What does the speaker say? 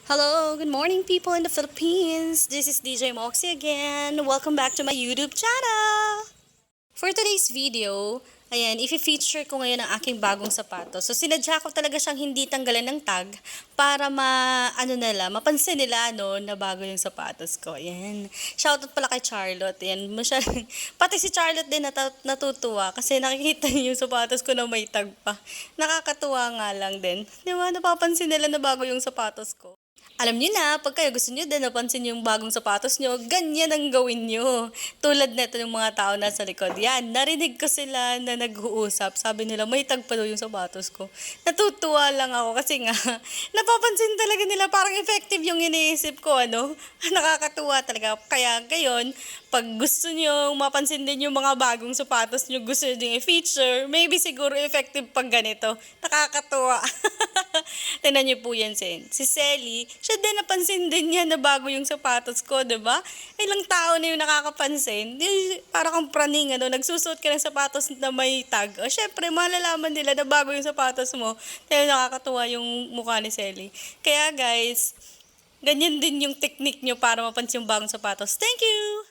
Hello, good morning people in the Philippines. This is DJ Moxie again. Welcome back to my YouTube channel. For today's video, ayan, i-feature ko ngayon ang aking bagong sapatos. So sinadya ko talaga siyang hindi tanggalan ng tag para mapansin nila na bago yung sapatos ko. Ayan. Shoutout pala kay Charlotte. Ayan, pati si Charlotte din natutuwa kasi nakikita niyo yung sapatos ko na may tag pa. Nakakatuwa nga lang din. Di ba? Napapansin nila na bago yung sapatos ko. Alam niyo na, pag kayo gusto niyo din napansin yung bagong sapatos niyo, ganyan ang gawin niyo. Tulad nito yung mga tao nasa likod. Yan, narinig ko sila na nag-uusap. Sabi nila, may tag pa daw yung sapatos ko. Natutuwa lang ako kasi nga, napapansin talaga nila parang effective yung iniisip ko, Nakakatuwa talaga. Kaya gayon, pag gusto niyo mapansin din yung mga bagong sapatos niyo, gusto niyo din i-feature, maybe siguro effective pag ganito. Nakakatuwa. Tingnan niyo po yan, si Selly. Siya din napansin din niya na bago yung sapatos ko, diba? Ilang tao na yung nakakapansin. Para kang praning, nagsusuot ka ng sapatos na may tag. O, syempre, malalaman nila na bago yung sapatos mo. Kaya nakakatuwa yung mukha ni Selly. Kaya guys, ganyan din yung technique nyo para mapansin yung bagong sapatos. Thank you!